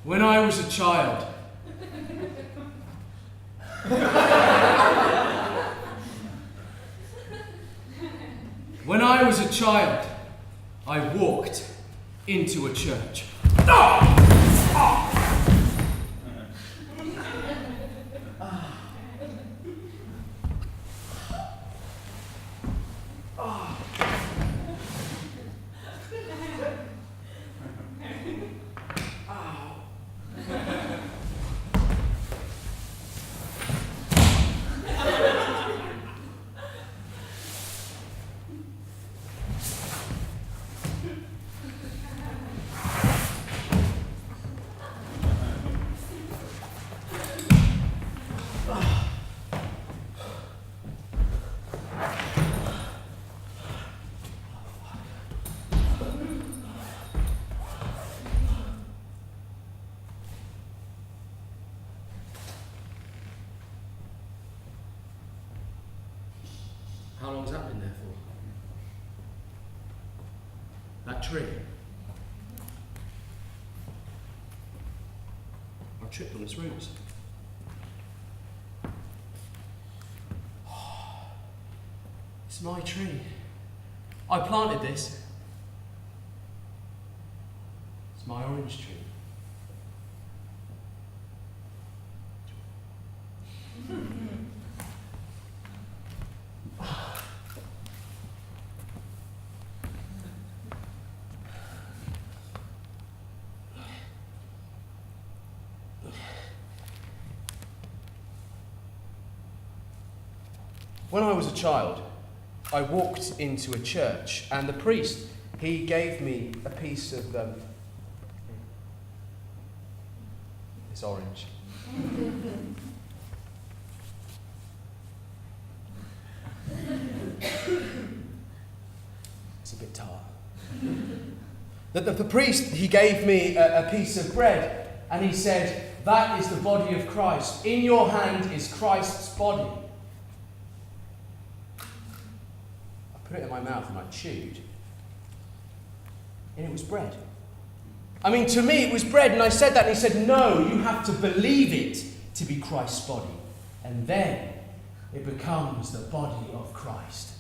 When I was a child, when I was a child, I walked into a church. How long's that been there for? That tree. I tripped on its roots. It's my tree. I planted this. It's my orange tree. When I was a child, I walked into a church, and the priest, he gave me a piece of it's orange. It's a bit tart. The priest, he gave me a piece of bread, and he said, "That is the body of Christ. In your hand is Christ's body." I put it in my mouth and I chewed. And it was bread. I mean, to me it was bread, and I said that, and he said, "No, you have to believe it to be Christ's body. And then it becomes the body of Christ."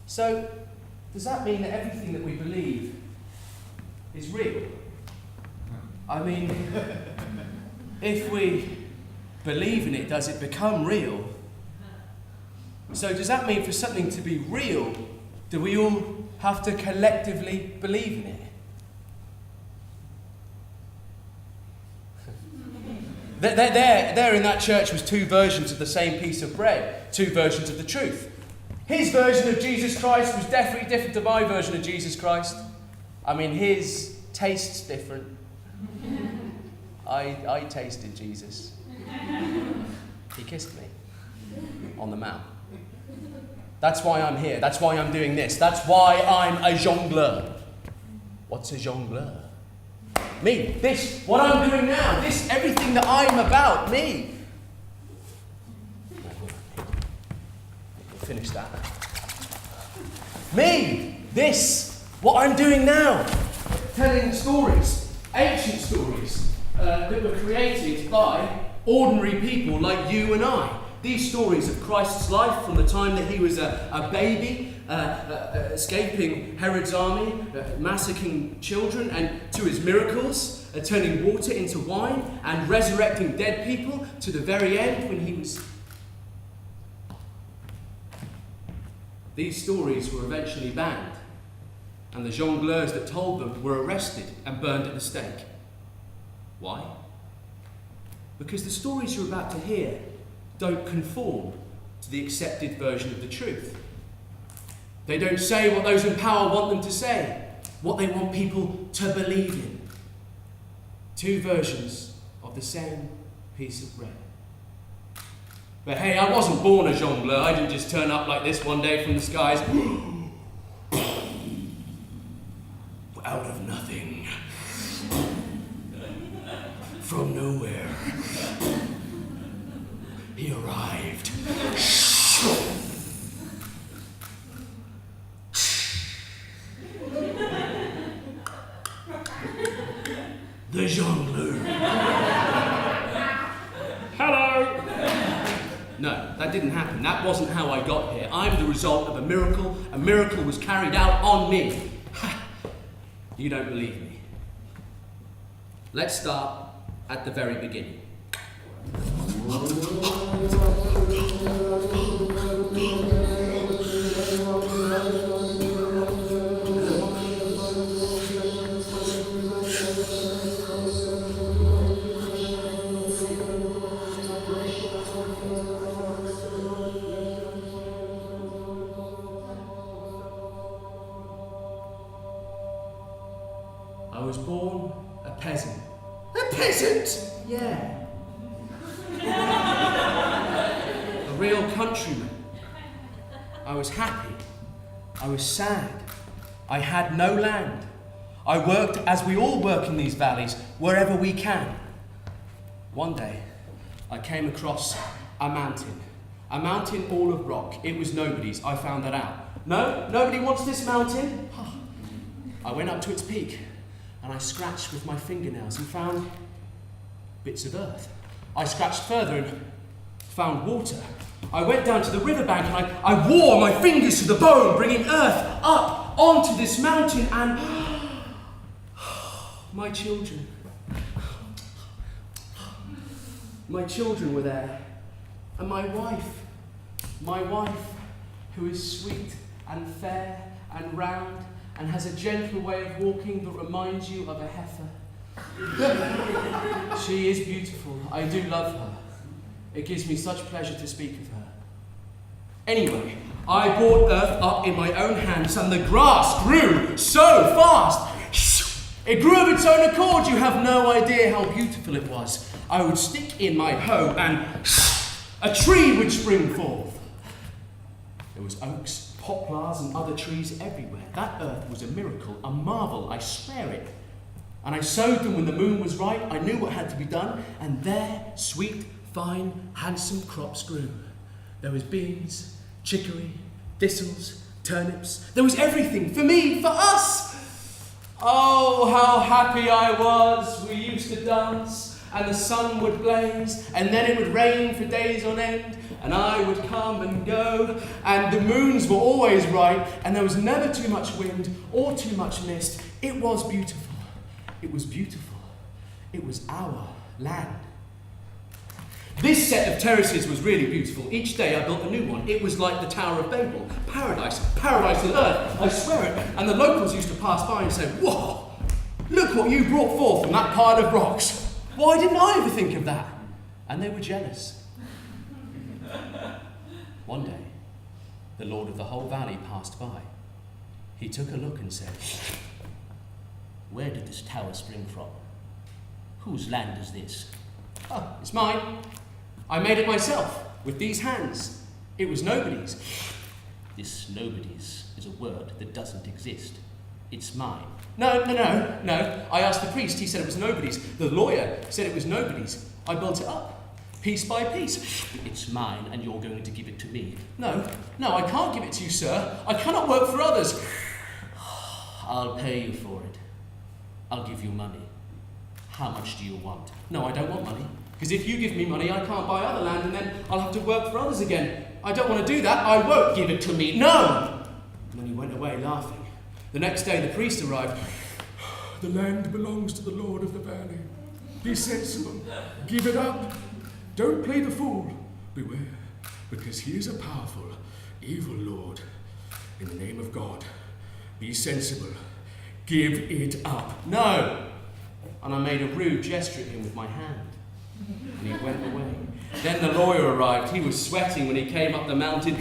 So, does that mean that everything that we believe is real? I mean, if we believe in it, does it become real? So does that mean for something to be real, do we all have to collectively believe in it? There in that church was two versions of the same piece of bread, two versions of the truth. His version of Jesus Christ was definitely different to my version of Jesus Christ. I mean, his tastes different. I tasted Jesus. He kissed me on the mouth. That's why I'm here. That's why I'm doing this. That's why I'm a jongleur. What's a jongleur? Me. This. What I'm doing now. This. Everything that I'm about. Me. Finish that. Me. This. What I'm doing now. Telling stories. Ancient stories that were created by ordinary people like you and I. These stories of Christ's life from the time that he was a baby, escaping Herod's army, massacring children, and to his miracles, turning water into wine, and resurrecting dead people to the very end when he was... These stories were eventually banned, and the jongleurs that told them were arrested and burned at the stake. Why? Because the stories you're about to hear don't conform to the accepted version of the truth. They don't say what those in power want them to say, what they want people to believe in. Two versions of the same piece of bread. But hey, I wasn't born a jongleur. I didn't just turn up like this one day from the skies. Out of nothing. From nowhere. He arrived. the jongleur. Hello! No, that didn't happen. That wasn't how I got here. I'm the result of a miracle. A miracle was carried out on me. You don't believe me. Let's start at the very beginning. I was born a peasant. A peasant? Yeah. A real countryman. I was happy. I was sad. I had no land. I worked as we all work in these valleys, wherever we can. One day, I came across a mountain all of rock. It was nobody's, I found that out. No, nobody wants this mountain. I went up to its peak, and I scratched with my fingernails and found bits of earth. I scratched further and found water. I went down to the riverbank and I wore my fingers to the bone, bringing earth up onto this mountain, and my children were there, and my wife, who is sweet and fair and round, and has a gentle way of walking that reminds you of a heifer. She is beautiful. I do love her. It gives me such pleasure to speak of her. Anyway, I brought earth up in my own hands, and the grass grew so fast. It grew of its own accord. You have no idea how beautiful it was. I would stick in my hoe, and a tree would spring forth. There was oaks, poplars, and other trees everywhere. That earth was a miracle, a marvel, I swear it. And I sowed them when the moon was right. I knew what had to be done, and there sweet, fine, handsome crops grew. There was beans, chicory, thistles, turnips. There was everything for me, for us. Oh, how happy I was. We used to dance, and the sun would blaze, and then it would rain for days on end, and I would come and go, and the moons were always right, and there was never too much wind or too much mist. It was beautiful. It was beautiful. It was our land. This set of terraces was really beautiful. Each day I built a new one. It was like the Tower of Babel. Paradise on earth, I swear it. And the locals used to pass by and say, "Whoa, look what you brought forth from that pile of rocks. Why didn't I ever think of that?" And they were jealous. One day, the Lord of the whole valley passed by. He took a look and said, "Where did this tower spring from? Whose land is this?" "Oh, it's mine. I made it myself, with these hands. It was nobody's." "This nobody's is a word that doesn't exist. It's mine." No. I asked the priest. He said it was nobody's. The lawyer said it was nobody's. I built it up, piece by piece. "It's mine, and you're going to give it to me." No, I can't give it to you, sir. I cannot work for others." "I'll pay you for it. I'll give you money. How much do you want?" "No, I don't want money. Because if you give me money, I can't buy other land, and then I'll have to work for others again. I don't want to do that. I won't give it to me. No!" And then he went away laughing. The next day, the priest arrived. "The land belongs to the Lord of the valley. Be sensible. Give it up. Don't play the fool. Beware, because he is a powerful, evil Lord. In the name of God, be sensible. Give it up." "No." And I made a rude gesture at him with my hand. And he went away. Then the lawyer arrived. He was sweating when he came up the mountain.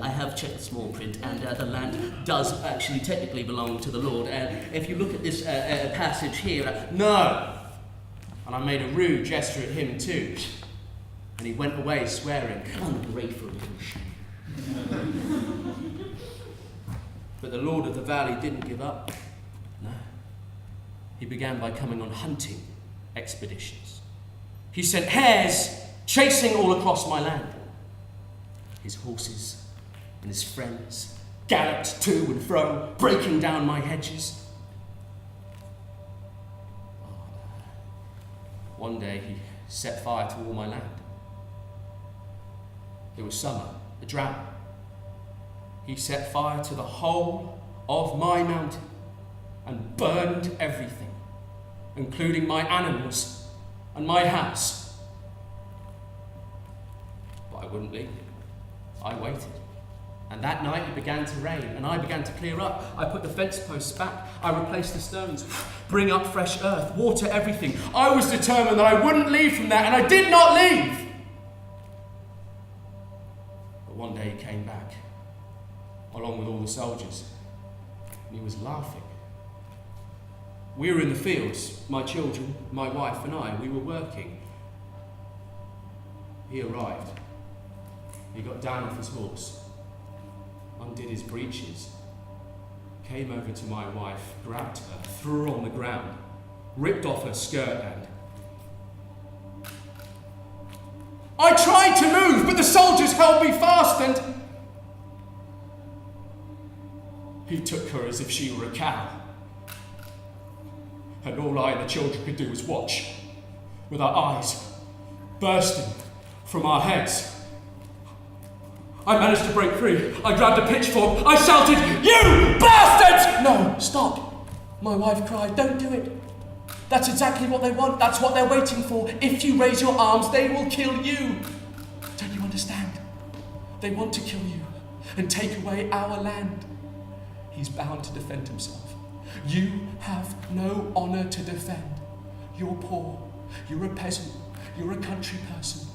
"I have checked the small print, and the land does actually technically belong to the Lord. If you look at this passage here..." "No." And I made a rude gesture at him too. And he went away swearing. "Ungrateful little sheep." But the Lord of the valley didn't give up. No. He began by coming on hunting expeditions. He sent hares chasing all across my land. His horses and his friends galloped to and fro, breaking down my hedges. Oh, One day he set fire to all my land. It was summer, a drought. He set fire to the whole of my mountain and burned everything, including my animals and my house. But I wouldn't leave him. I waited. And that night it began to rain, and I began to clear up. I put the fence posts back. I replaced the stones, bring up fresh earth, water everything. I was determined that I wouldn't leave from there, and I did not leave. But one day he came back, along with all the soldiers, and he was laughing. We were in the fields, my children, my wife and I. We were working. He arrived. He got down off his horse, undid his breeches, came over to my wife, grabbed her, threw her on the ground, ripped off her skirt and... I tried to move, but the soldiers held me fast and... He took her as if she were a cow. And all I and the children could do was watch, with our eyes bursting from our heads. I managed to break free. I grabbed a pitchfork. I shouted, "You bastards!" "No, stop," my wife cried. "Don't do it. That's exactly what they want. That's what they're waiting for. If you raise your arms, they will kill you. Don't you understand? They want to kill you and take away our land. He's bound to defend himself. You have no honour to defend. You're poor. You're a peasant. You're a country person.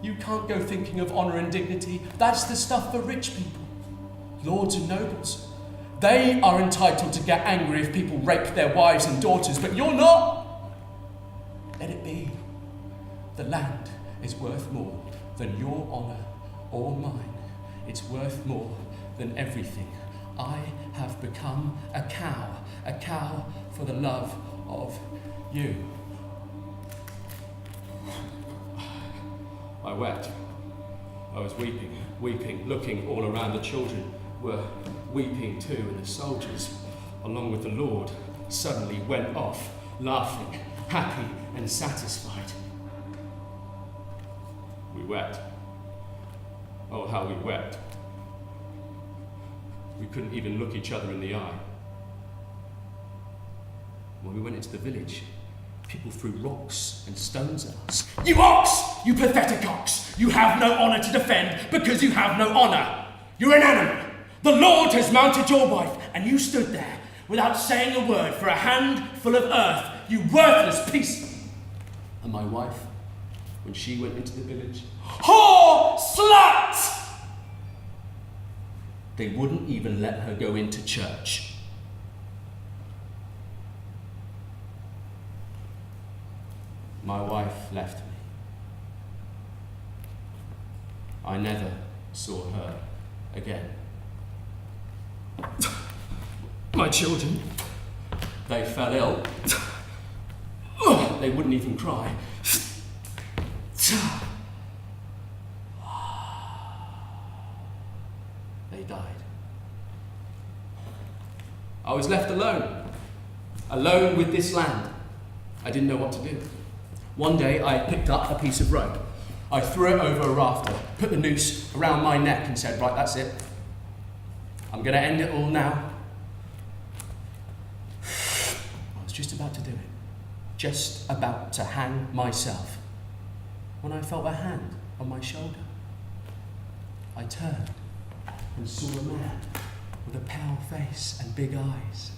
You can't go thinking of honour and dignity. That's the stuff for rich people. Lords and nobles. They are entitled to get angry if people rape their wives and daughters, but you're not. Let it be. The land is worth more than your honour or mine. It's worth more than everything. I have become a cow for the love of you." I wept. I was weeping, looking all around. The children were weeping too, and the soldiers, along with the Lord, suddenly went off, laughing, happy and satisfied. We wept. Oh, how we wept. We couldn't even look each other in the eye. When we went into the village, people threw rocks and stones at us. "You ox! You pathetic ox! You have no honour to defend because you have no honour. You're an animal. The Lord has mounted your wife, and you stood there without saying a word for a handful of earth, you worthless piece." And my wife, when she went into the village, "Whore! Slut!" They wouldn't even let her go into church. My wife left me. I never saw her again. My children, they fell ill. They wouldn't even cry. They died. I was left alone with this land. I didn't know what to do. One day I picked up a piece of rope. I threw it over a rafter, put the noose around my neck and said, "Right, that's it. I'm going to end it all now." I was just about to do it, just about to hang myself, when I felt a hand on my shoulder. I turned and saw a man with a pale face and big eyes.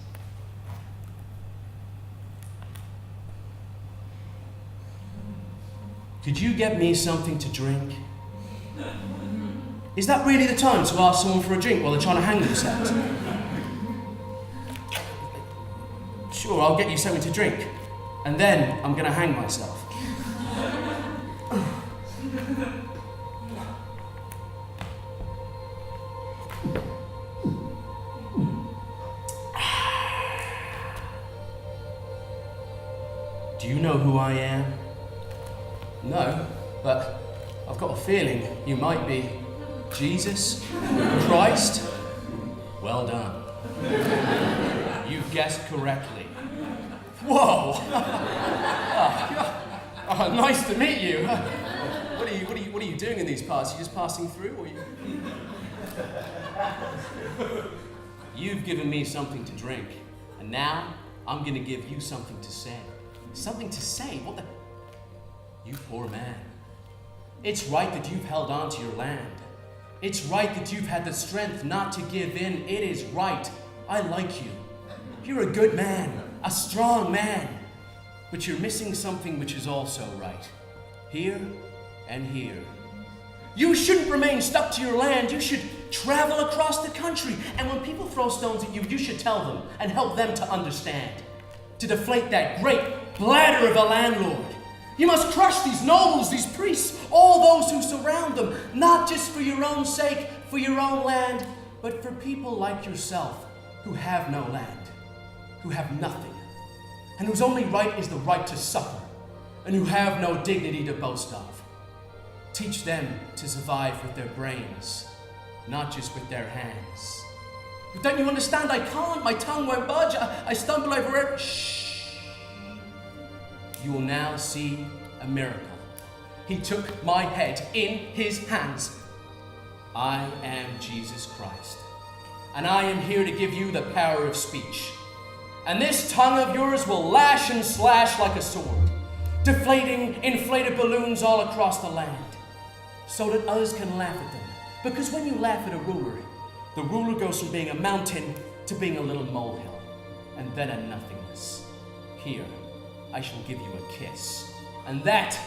"Could you get me something to drink?" Is that really the time to ask someone for a drink while they're trying to hang themselves? "Sure, I'll get you something to drink, and then I'm going to hang myself." "Do you know who I am?" "No, but I've got a feeling you might be Jesus Christ." "Well done. You've guessed correctly." "Whoa! Oh, nice to meet you. What are you doing in these parts? Are you just passing through, or you? You've given me something to drink, and now I'm going to give you something to say. Something to say? What the? You poor man. It's right that you've held on to your land. It's right that you've had the strength not to give in. It is right. I like you. You're a good man, a strong man. But you're missing something which is also right. Here and here. You shouldn't remain stuck to your land. You should travel across the country. And when people throw stones at you, you should tell them and help them to understand. To deflate that great bladder of a landlord. You must crush these nobles, these priests, all those who surround them, not just for your own sake, for your own land, but for people like yourself who have no land, who have nothing, and whose only right is the right to suffer, and who have no dignity to boast of. Teach them to survive with their brains, not just with their hands. But don't you understand? I can't. My tongue won't budge. I stumble over it. Shh. You will now see a miracle. He took my head in his hands. I am Jesus Christ, and I am here to give you the power of speech. And this tongue of yours will lash and slash like a sword, deflating inflated balloons all across the land, so that others can laugh at them. Because when you laugh at a ruler, the ruler goes from being a mountain to being a little molehill, and then a nothingness. Here, I shall give you a kiss, and that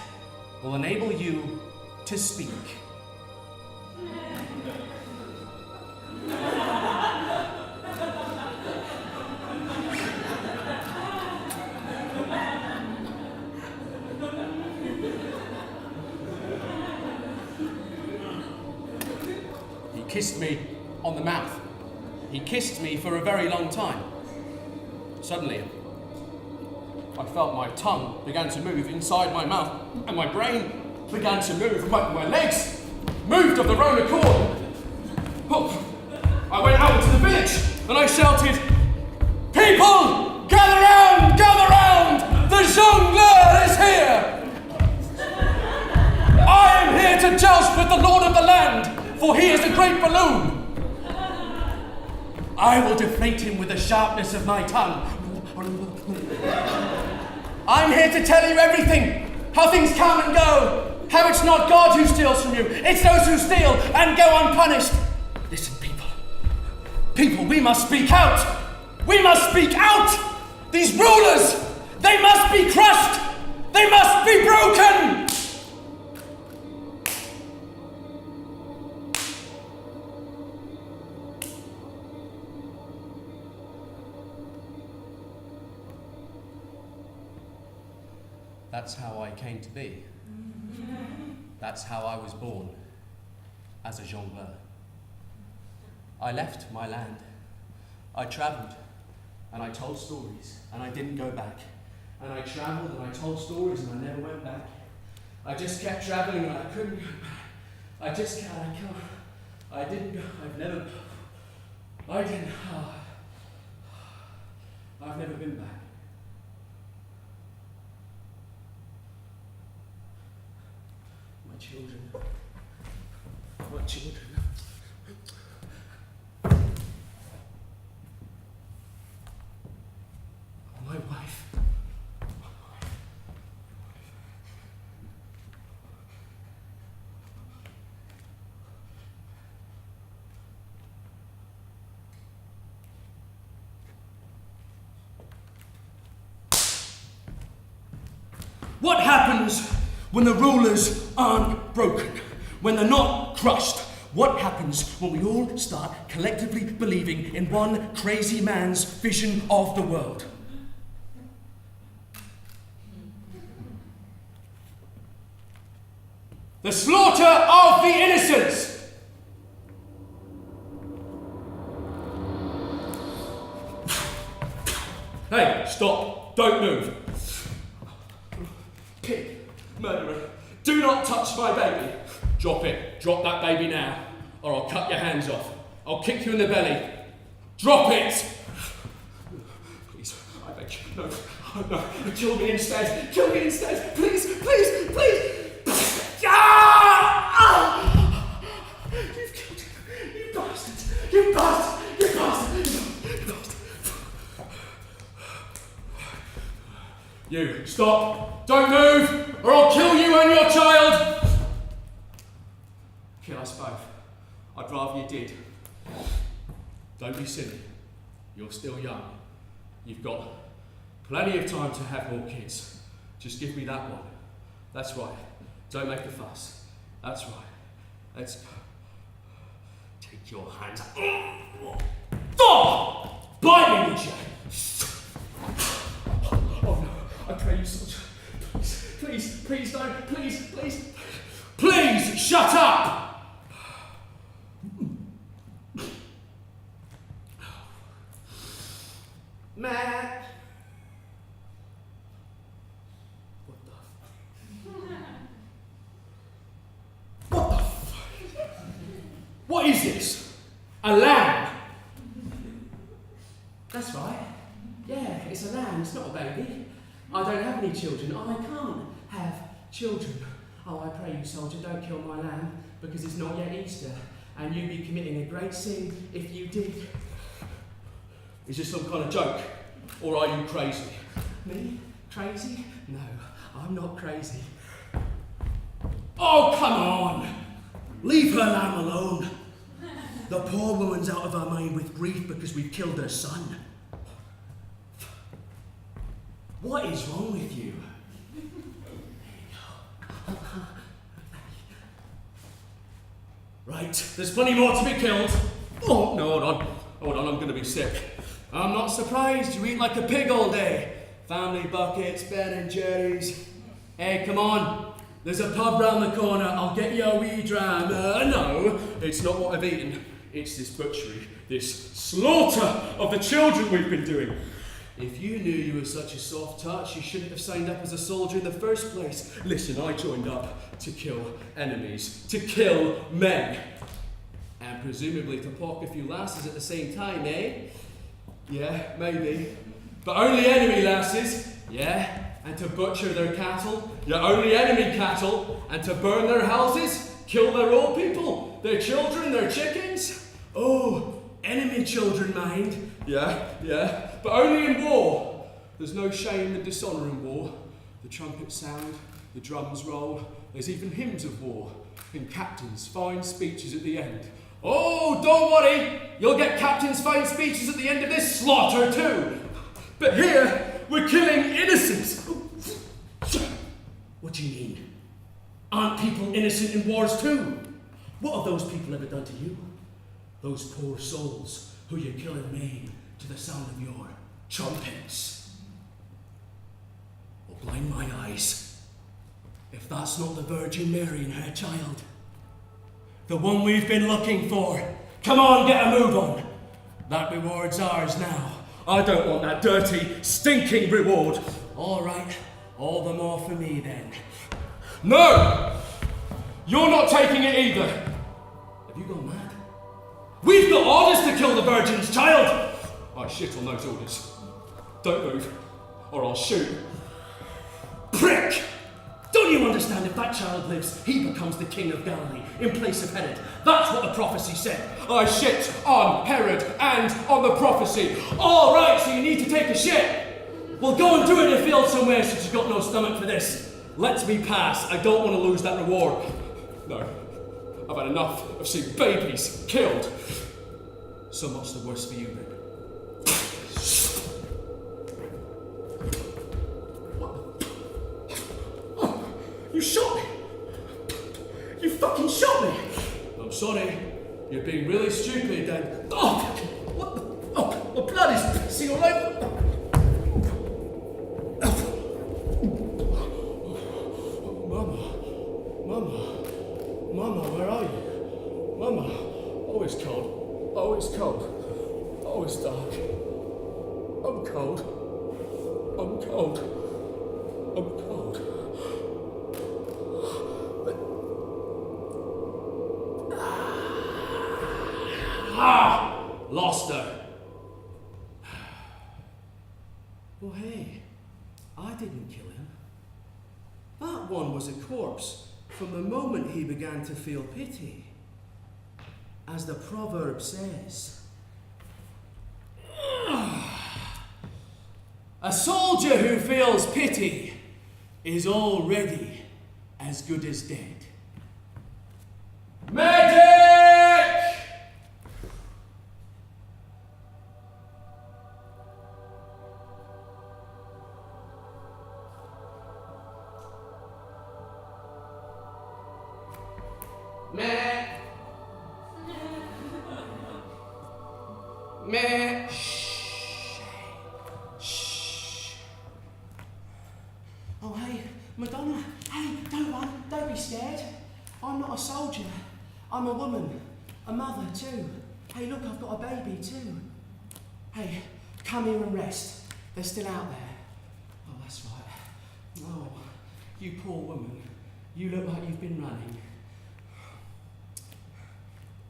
will enable you to speak. He kissed me on the mouth. He kissed me for a very long time. Suddenly, I felt my tongue began to move inside my mouth, and my brain began to move. My legs moved of their own accord. Oh, I went out into the village, and I shouted, "People, gather round, gather round! The jongleur is here! I am here to joust with the lord of the land, for he is a great balloon. I will deflate him with the sharpness of my tongue. I'm here to tell you everything, how things come and go, how it's not God who steals from you, it's those who steal and go unpunished. Listen, people, we must speak out. We must speak out. These rulers, they must be crushed. They must be broken. That's how I came to be. That's how I was born, as a jongleur. I left my land. I travelled, and I told stories, and I didn't go back. And I travelled, and I told stories, and I never went back. I just kept travelling, and I couldn't go back. I didn't go, I've never been back. My children. My wife. What happens when the rulers aren't broken? When they're not crushed? What happens when we all start collectively believing in one crazy man's vision of the world? The slaughter of the innocents! Hey, stop. Don't move. Pig, murderer, do not touch my baby. Drop it. Drop that baby now, or I'll cut your hands off. I'll kick you in the belly. Drop it! Please, I beg you. No, oh, no, kill me instead, please, please, please! Ah! You've killed him, you bastard, you bastard, you bastard, you bastard. You, stop, don't move, or I'll kill you and your child! Kill us both. I'd rather you did. Don't be silly. You're still young. You've got plenty of time to have more kids. Just give me that one. That's right. Don't make a fuss. That's right. Let's go. Take your hands. Oh! Bite me, would you? Oh no. I pray you, soldier. Please don't. Please, shut up! Matt. What the f... What is this? A lamb? That's right. Yeah, it's a lamb, it's not a baby. I don't have any children. I can't have children. Oh, I pray you, soldier, don't kill my lamb, because it's not yet Easter, and you'd be committing a great sin if you did. Is this some kind of joke? Or are you crazy? Me? Crazy? No, I'm not crazy. Oh, come on! Leave her lamb alone. The poor woman's out of her mind with grief because we've killed her son. What is wrong with you? Right, there's plenty more to be killed. Oh, no, hold on, I'm going to be sick. I'm not surprised, you eat like a pig all day. Family buckets, Ben and Jerry's. Hey, come on, there's a pub round the corner, I'll get you a wee dram. No, it's not what I've eaten. It's this butchery, this slaughter of the children we've been doing. If you knew you were such a soft touch, you shouldn't have signed up as a soldier in the first place. Listen, I joined up to kill enemies, to kill men. And presumably to pock a few lasses at the same time, eh? Yeah, maybe. But only enemy lasses, yeah? And to butcher their cattle, yeah, only enemy cattle. And to burn their houses, kill their old people, their children, their chickens. Oh, enemy children, mind. Yeah, but only in war. There's no shame and dishonour in war. The trumpets sound, the drums roll, there's even hymns of war, and captains' fine speeches at the end. Oh, don't worry, you'll get captains' fine speeches at the end of this slaughter too. But here, we're killing innocents. What do you mean? Aren't people innocent in wars too? What have those people ever done to you? Those poor souls who you kill and maim to the sound of your trumpets. Well, blind my eyes, if that's not the Virgin Mary and her child. The one we've been looking for. Come on, get a move on. That reward's ours now. I don't want that dirty, stinking reward. All right, all the more for me then. No! You're not taking it either. Have you gone mad? We've got orders to kill the Virgin's child! I shit on those orders. Don't move, or I'll shoot. Prick! Don't you understand, if that child lives, he becomes the king of Galilee in place of Herod. That's what the prophecy said. I shit on Herod and on the prophecy. All right, so you need to take a shit. Well, go and do it in a field somewhere since you've got no stomach for this. Let me pass. I don't want to lose that reward. No, I've had enough of seeing babies killed. So much the worse for you, then. You shot me! You fucking shot me! I'm sorry. You're being really stupid and... Oh! What the... Oh, my blood is pissing all over... Mama, where are you? Mama. Oh, it's cold. Oh, it's cold. Oh, it's dark. I'm cold. I'm cold. I'm cold. Lost her. Well, hey, I didn't kill him. That one was a corpse from the moment he began to feel pity. As the proverb says, a soldier who feels pity is already as good as dead. Medic! Meh. Meh. Shh. Shh. Oh, hey, Madonna. Hey, don't run. Don't be scared. I'm not a soldier. I'm a woman. A mother, too. Hey, look, I've got a baby, too. Hey, come here and rest. They're still out there. Oh, that's right. Oh, you poor woman. You look like you've been running.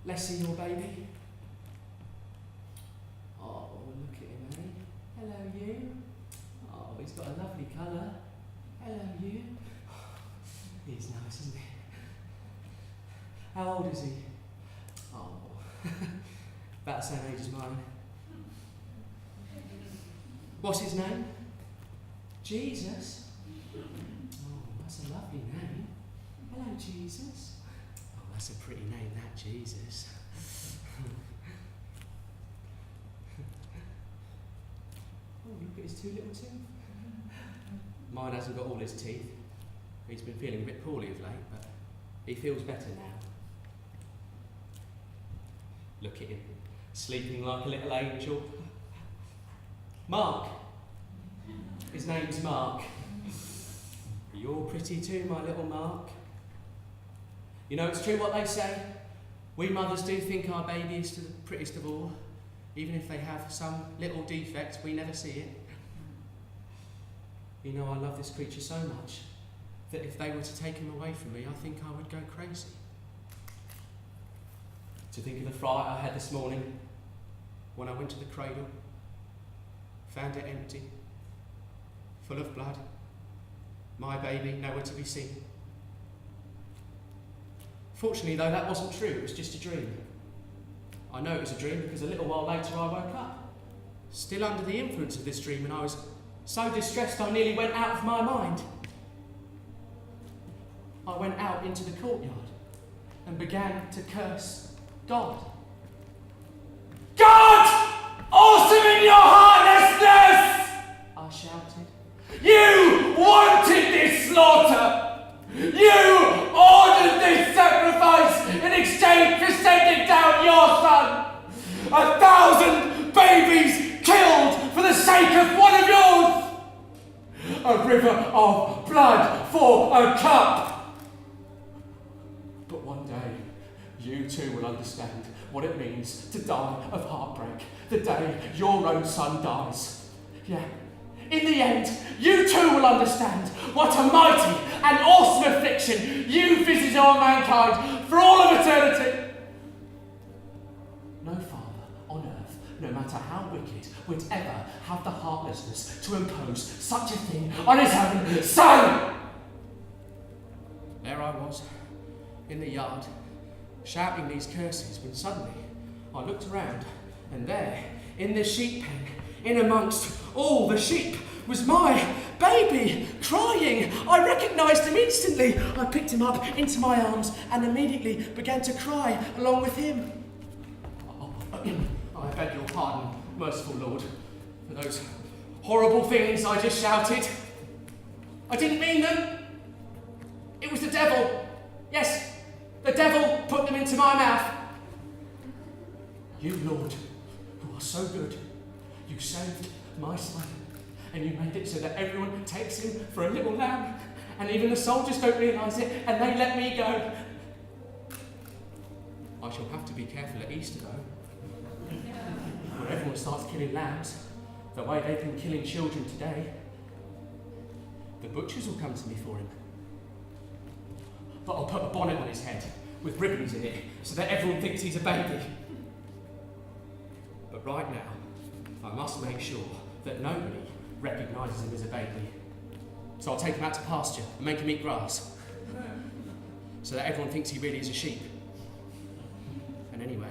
Let's see your baby. Oh, look at him, eh? Hello, you. Oh, he's got a lovely colour. Hello, you. He's nice, isn't he? How old is he? Oh, about the same age as mine. What's his name? Jesus. Oh, that's a lovely name. Hello, Jesus. That's a pretty name, that, Jesus. Oh, look at his two little teeth. Mine hasn't got all his teeth. He's been feeling a bit poorly of late, but he feels better now. Look at him, sleeping like a little angel. Mark. His name's Mark. You're pretty too, my little Mark. You know, it's true what they say. We mothers do think our baby is the prettiest of all. Even if they have some little defect, we never see it. You know, I love this creature so much that if they were to take him away from me, I think I would go crazy. To think of the fright I had this morning when I went to the cradle, found it empty, full of blood, my baby nowhere to be seen. Fortunately, though, that wasn't true. It was just a dream. I know it was a dream because a little while later I woke up, still under the influence of this dream, and I was so distressed I nearly went out of my mind. I went out into the courtyard and began to curse God. God! Awesome in your heartlessness! I shouted. You wanted this slaughter! You ordered this sacrifice in exchange for sending down your son! 1,000 babies killed for the sake of one of yours! A river of blood for a cup! But one day, you too will understand what it means to die of heartbreak the day your own son dies. Yeah. In the end, you too will understand what a mighty and awesome affliction you visited on mankind for all of eternity. No father on earth, no matter how wicked, would ever have the heartlessness to impose such a thing on his own son. There I was, in the yard, shouting these curses, when suddenly I looked around, and there, in the sheep pen, in amongst all the sheep, was my baby, crying. I recognised him instantly. I picked him up into my arms and immediately began to cry along with him. I beg your pardon, merciful Lord, for those horrible things I just shouted. I didn't mean them. It was the devil. Yes, the devil put them into my mouth. You, Lord, who are so good, you saved my son, and you made it so that everyone takes him for a little lamb, and even the soldiers don't realise it, and they let me go. I shall have to be careful at Easter, though, where everyone starts killing lambs, the way they've been killing children today. The butchers will come to me for him. But I'll put a bonnet on his head with ribbons in it so that everyone thinks he's a baby. But right now, I must make sure that nobody recognises him as a baby. So I'll take him out to pasture and make him eat grass, so that everyone thinks he really is a sheep. And anyway,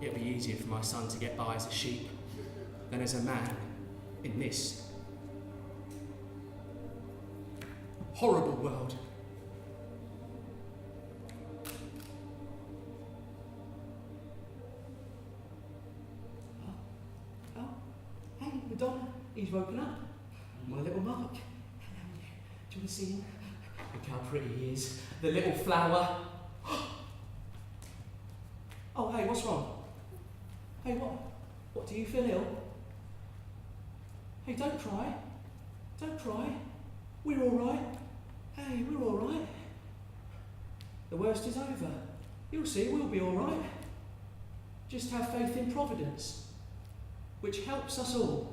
it'll be easier for my son to get by as a sheep than as a man in this horrible world. Oh, hey, Madonna, he's woken up. My little Mark. Do you want to see him? Look how pretty he is. The little flower. Oh, hey, what's wrong? Hey, what? What, do you feel ill? Hey, don't cry. Don't cry. We're all right. Hey, we're all right. The worst is over. You'll see, we'll be all right. Just have faith in Providence, which helps us all.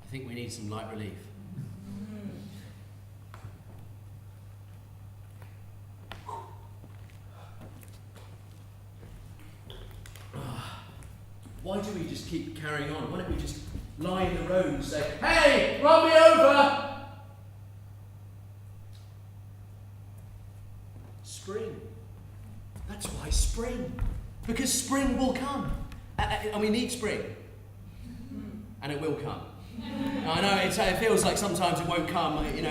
I think we need some light relief. Why do we just keep carrying on? Why don't we just lie in the road and say, hey, run me over! Spring. That's why spring. Because spring will come. And we need spring. And it will come. I know, it feels like sometimes it won't come, when is it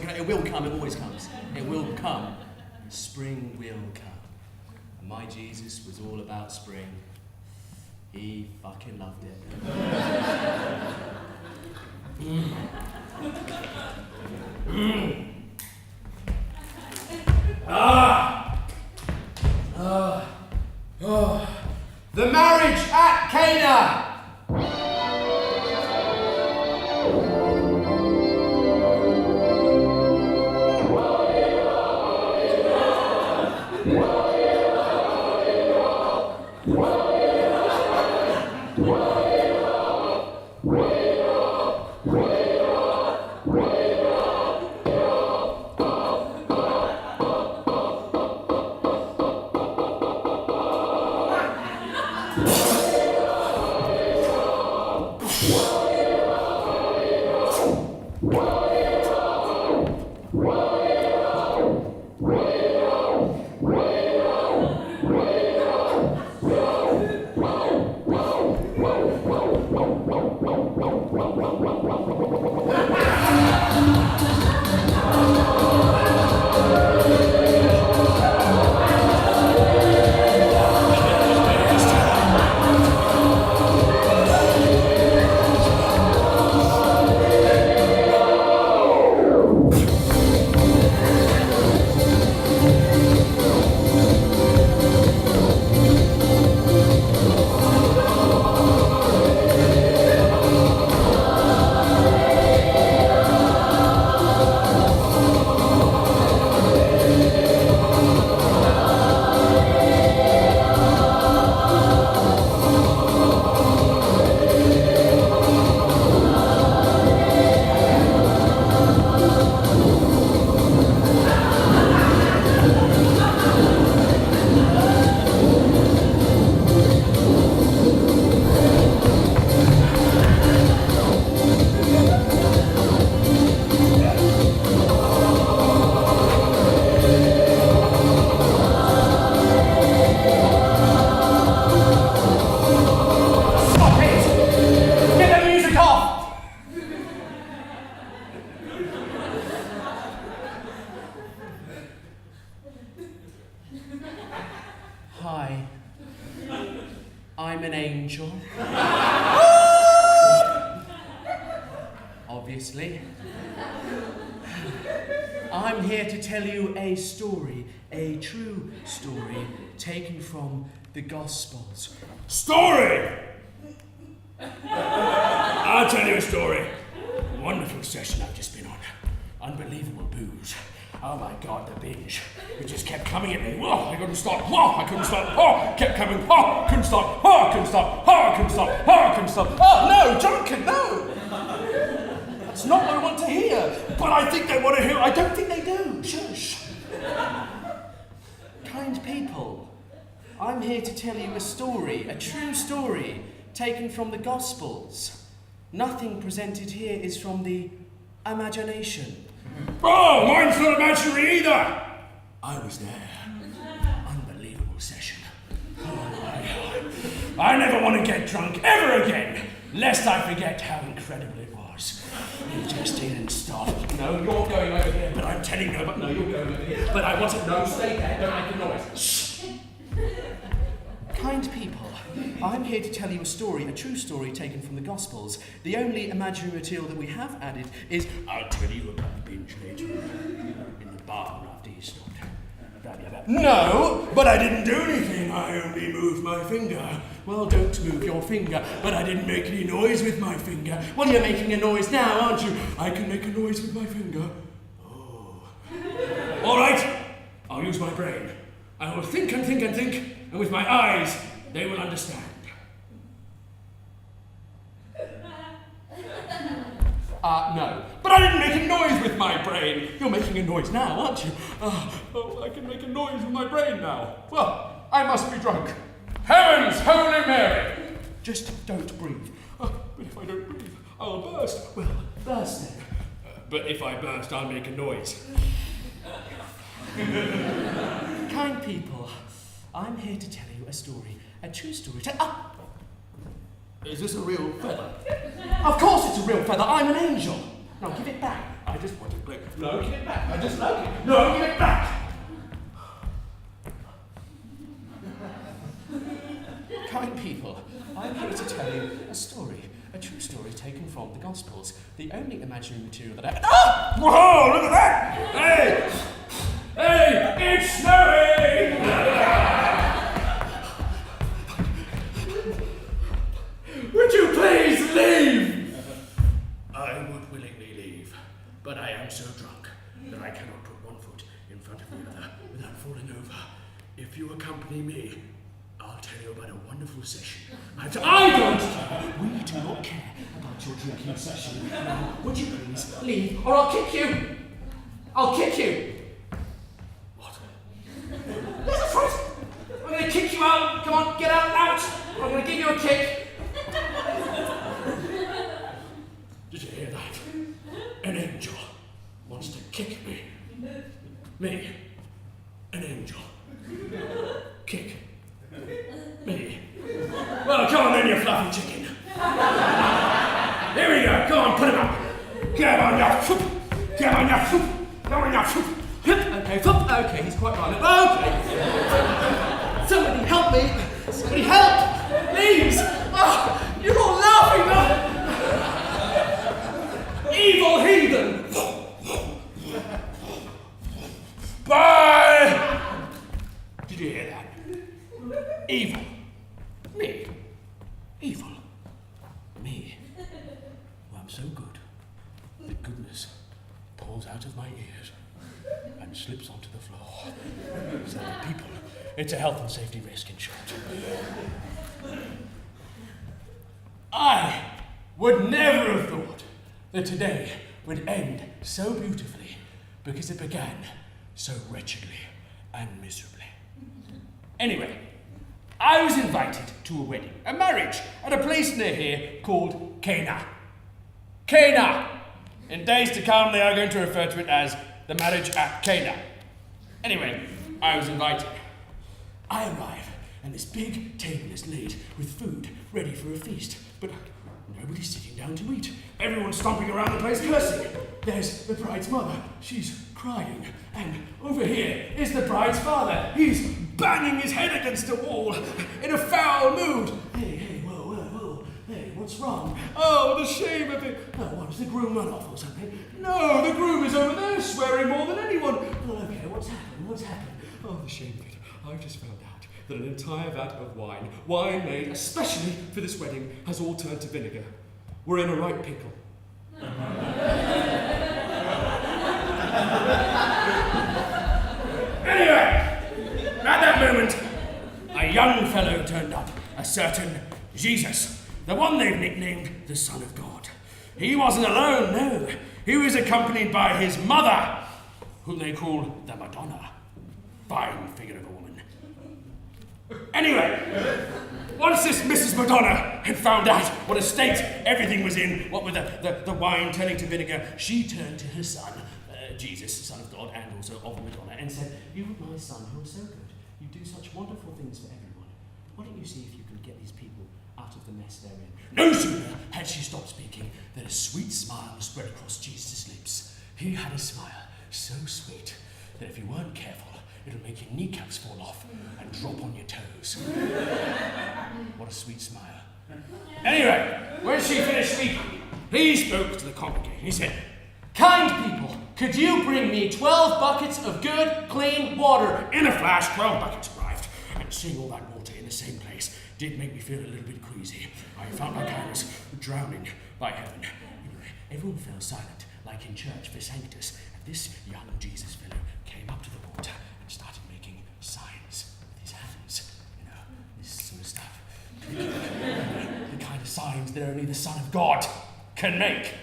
going to? It will come, it always comes. It will come. Spring will come. And my Jesus was all about spring. He fucking loved it. The marriage at Cana! angel. Obviously. I'm here to tell you a story, a true story, taken from the Gospels. Story! I'll tell you a story. Wonderful session I've just been on. Unbelievable booze. Oh my God, the binge. It just kept coming at me. Whoa, I couldn't stop. Whoa, I couldn't stop. Oh, kept coming. Oh, couldn't stop. Oh, I couldn't stop. Oh, I couldn't stop. Oh, I couldn't stop. Oh, no, drunken, no. That's not what I want to hear. But I think they want to hear. I don't think they do. Shush. Kind people, I'm here to tell you a story, a true story, taken from the Gospels. Nothing presented here is from the imagination. Oh, mine's not imaginary either. I was there. Unbelievable session. Oh my God. I never want to get drunk ever again, lest I forget how incredible it was. You just didn't stop. No, you're going over here. But I'm telling you, but No, you're going over here. But I want to know. Stay there, don't make a noise. Shh. Kind people, I'm here to tell you a story, a true story taken from the Gospels. The only imaginary material that we have added is... I'll tell you about the binge later. In the bar after you stopped. No! But I didn't do anything. I only moved my finger. Well, don't move your finger. But I didn't make any noise with my finger. Well, you're making a noise now, aren't you? I can make a noise with my finger. Oh. All right. I'll use my brain. I will think and think and think, and with my eyes, they will understand. No. But I didn't make a noise with my brain. You're making a noise now, aren't you? Oh, I can make a noise with my brain now. Well, I must be drunk. Heavens, Holy Mary! Just don't breathe. But if I don't breathe, I'll burst. Well, burst then. But if I burst, I'll make a noise. Kind people, I'm here to tell you a story, a true story. Is this a real feather? Of course it's a real feather. I'm an angel. Now give it back. I just want to click. No, give it back. I just like it. No, give it back! Kind people, I'm here to tell you a story, a true story taken from the Gospels. The only imaginary material that I... Ah! Whoa, look at that! Hey! Hey, it's snowing! Would you please leave? I would willingly leave, but I am so drunk that I cannot put one foot in front of the other without falling over. If you accompany me, I'll tell you about a wonderful session. I don't care. We do not care about your drinking session. Now, would you please leave, or I'll kick you? I'll kick you. What? That's right. I'm going to kick you out. Come on, get out. I'm going to give you a kick. Did you hear that? An angel wants to kick me. Me. An angel. Kick. Me. Well, come on then, you fluffy chicken. Here we go. Go on, put him up. Get on your foot. Get on your foot. Get on your foot. Okay, he's quite violent. Okay. Somebody help me. Somebody help. Please. Oh, you're all laughing now. Evil heathen. Bye! Did you hear that? Evil. Me. Evil. Me. Well, I'm so good that goodness pours out of my ears and slips onto the floor. So the people, it's a health and safety risk in short. I would never have thought that today would end so beautifully because it began so wretchedly and miserably. Anyway, I was invited to a wedding, a marriage, at a place near here called Cana. Cana! In days to come, they are going to refer to it as the marriage at Cana. Anyway, I was invited. I arrive, and this big table is laid with food ready for a feast, but nobody's sitting down to eat. Everyone's stomping around the place cursing. There's the bride's mother. She's crying. And over here is the bride's father. He's banging his head against a wall in a foul mood. Hey, What's wrong? Oh, the shame of it. Oh, what, has the groom run off or something? No, the groom is over there swearing more than anyone. Oh, okay, what's happened? Oh, the shame of it. I've just found out that an entire vat of wine made especially for this wedding, has all turned to vinegar. We're in a right pickle. Anyway, at that moment, a young fellow turned up, a certain Jesus, the one they've nicknamed the Son of God. He wasn't alone, no. He was accompanied by his mother, whom they call the Madonna. Fine figure of a woman. Anyway, once this Mrs. Madonna had found out what a state everything was in, what with the wine turning to vinegar, she turned to her son, Jesus, the Son of God, and also of the Madonna, and said, "You, my son, who are so good, you do such wonderful things for everyone. Why don't you see if you can get these people out of the mess they're in?" No sooner had she stopped speaking than a sweet smile spread across Jesus' lips. He had a smile so sweet that if you weren't careful, it'll make your kneecaps fall off and drop on your toes. What a sweet smile. Anyway, when she finished speaking, he spoke to the congregation. He said, "Kind people, could you bring me 12 buckets of good, clean water?" In a flash, 12 buckets arrived. And seeing all that water in the same place did make me feel a little bit queasy. I felt like I was drowning by heaven. Anyway, everyone fell silent, like in church for Sanctus, and this young Jesus fellow came up to the water and started making signs with his hands. You know, this sort of stuff. The kind of signs that only the Son of God can make.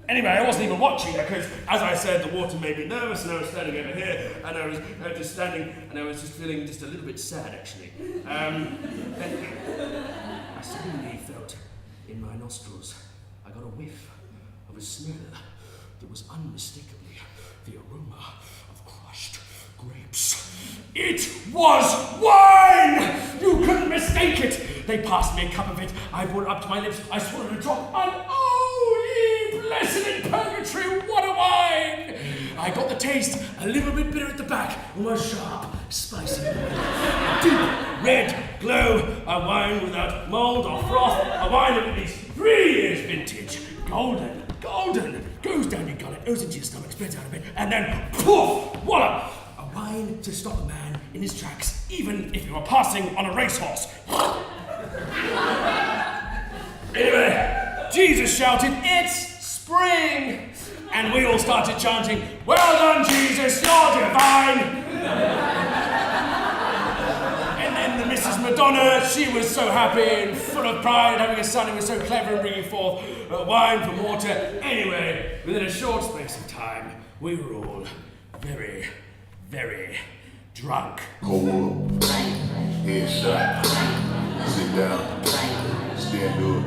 Anyway, I wasn't even watching because, as I said, the water made me nervous, and I was standing over here, and I was just standing, and I was just feeling just a little bit sad, actually. Then I suddenly felt in my nostrils, I got a whiff of a smell that was unmistakably the aroma of crushed grapes. It was wine! You couldn't mistake it! They passed me a cup of it, I brought it up to my lips, I swallowed a drop, and oh, ye blessed in purgatory, what a wine! I got the taste, a little bit bitter at the back, almost sharp, spicy, a deep red glow, a wine without mould or froth, a wine of at least 3 years vintage, golden, goes down your gullet, goes into your stomach, spreads out a bit, and then poof, voila! A wine to stop a man in his tracks, even if he were passing on a racehorse. Anyway, Jesus shouted, "It's spring!" And we all started chanting, "Well done, Jesus, you're divine!" And then the Mrs. Madonna, she was so happy and full of pride, having a son who was so clever in bringing forth wine from water. Anyway, within a short space of time, we were all very, very drunk. Hold up, headshot, sit down, stand up,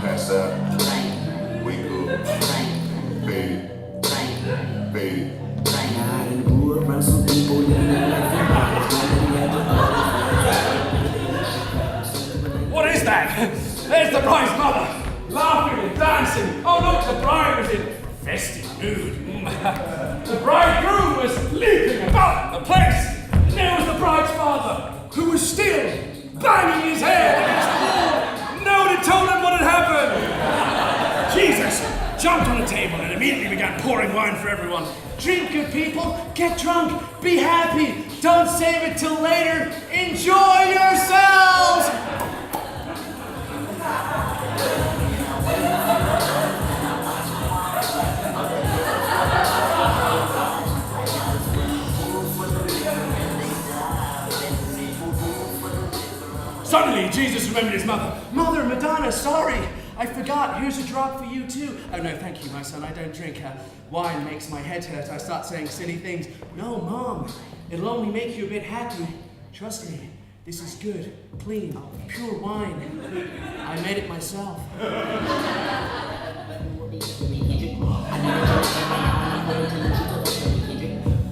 pass out, wake up, fade. What is that? There's the bride's mother, laughing and dancing. Oh look, the bride was in festive mood. The bridegroom was leaping about the place. And there was the bride's father, who was still banging his head against the wall. No one had told him what had happened. Jesus jumped on a table and immediately began pouring wine for everyone. "Drink, good people, get drunk, be happy, don't save it till later, enjoy yourselves!" Suddenly, Jesus remembered his mother. "Mother, Madonna, sorry, I forgot. Here's a drop for you too." "Oh no, thank you, my son. I don't drink. Wine makes my head hurt. I start saying silly things." "No, Mom. It'll only make you a bit happy. Trust me. This is good, clean, pure wine. I made it myself."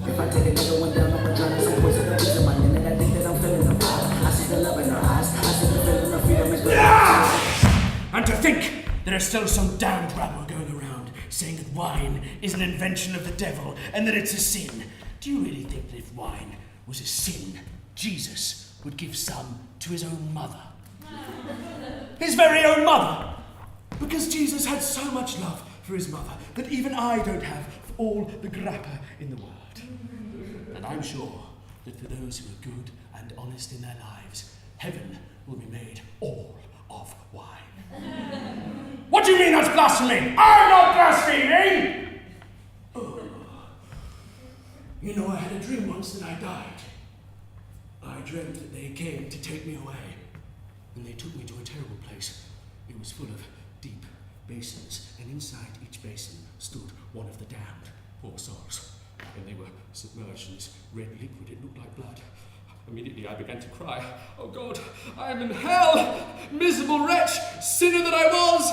If I take another one down, I'ma drown in some poison. The reason my name, I think that I'm feeling the vibe. I see the love in her eyes. I see the feeling of freedom in the And to think there is still some damned rabble going around saying that wine is an invention of the devil and that it's a sin. Do you really think that if wine was a sin, Jesus would give some to his own mother? His very own mother? Because Jesus had so much love for his mother that even I don't have for all the grappa in the world. And I'm sure that for those who are good and honest in their lives, heaven will be made all of wine. What do you mean that's blasphemy? I'm not blaspheming! Oh. You know, I had a dream once that I died. I dreamt that they came to take me away, and they took me to a terrible place. It was full of deep basins, and inside each basin stood one of the damned, poor souls. And they were submerged in this red liquid. It looked like blood. Immediately I began to cry, "Oh God, I am in hell! Miserable wretch, sinner that I was!"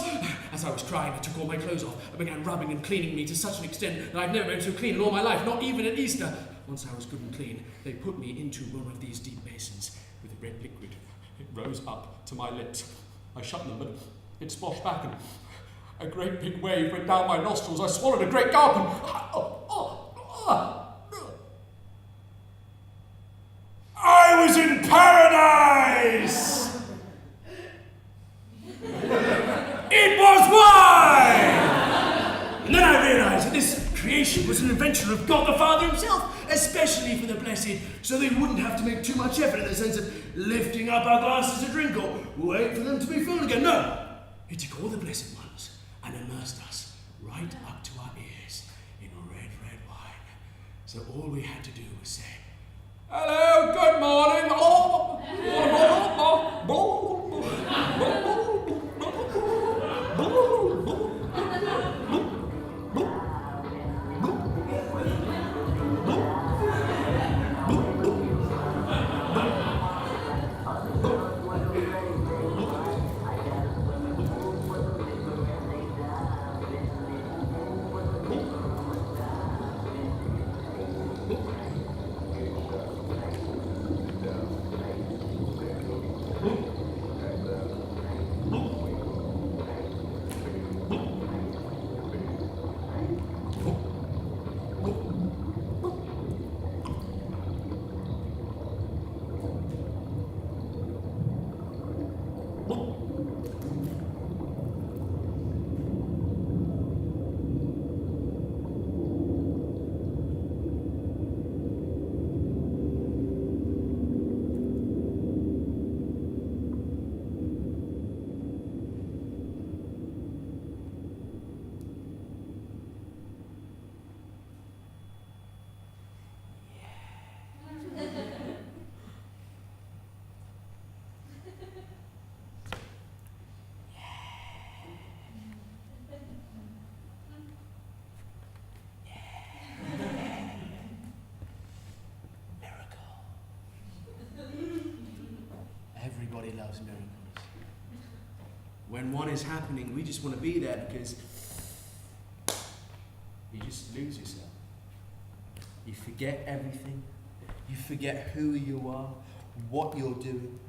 As I was crying, I took all my clothes off and began rubbing and cleaning me to such an extent that I've never been so clean in all my life, not even at Easter. Once I was good and clean, they put me into one of these deep basins with red liquid. It rose up to my lips. I shut them, but it splashed back, and a great big wave went down my nostrils. I swallowed a great gulp, and I was in paradise! It was wine! And then I realized that this creation was an invention of God the Father himself, especially for the blessed, so they wouldn't have to make too much effort in the sense of lifting up our glasses to drink or wait for them to be filled again. No! He took all the blessed ones and immersed us right up to our ears in red, red wine. So all we had to do was say, "Hello, good morning." Everybody loves miracles. When one is happening, we just want to be there because you just lose yourself. You forget everything. You forget who you are, what you're doing.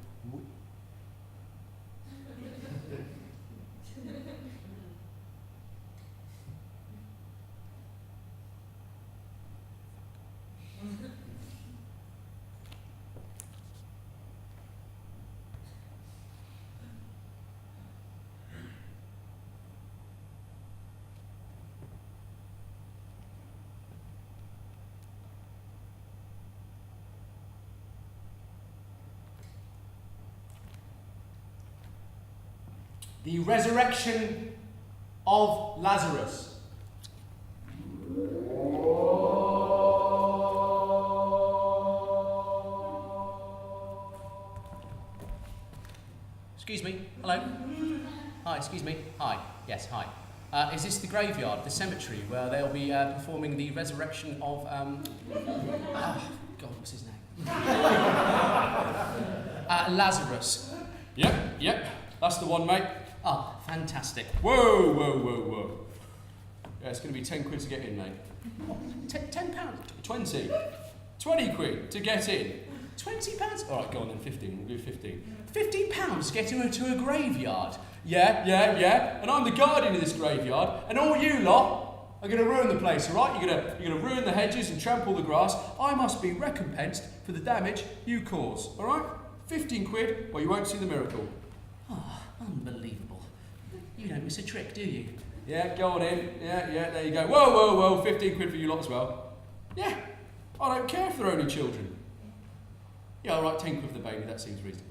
The resurrection of Lazarus. Excuse me. Hello. Hi, excuse me. Hi. Yes, hi. Is this the graveyard, the cemetery, where they'll be performing the resurrection of, God, what's his name? Lazarus. Yep. That's the one, mate. Oh, fantastic. Whoa. Yeah, it's going to be 10 quid to get in, mate. £10? 20. 20 quid to get in. £20? All right, go on then, 15. We'll do 15. £15 to get into a graveyard. Yeah. And I'm the guardian of this graveyard, and all you lot are going to ruin the place, all right? You're going to ruin the hedges and trample the grass. I must be recompensed for the damage you cause, all right? 15 quid, or you won't see the miracle. Oh, unbelievable. You don't miss a trick, do you? Yeah, go on in. Yeah, there you go. Whoa, 15 quid for you lot as well. Yeah, I don't care if they're only children. Yeah, all right, 10 quid for the baby, that seems reasonable.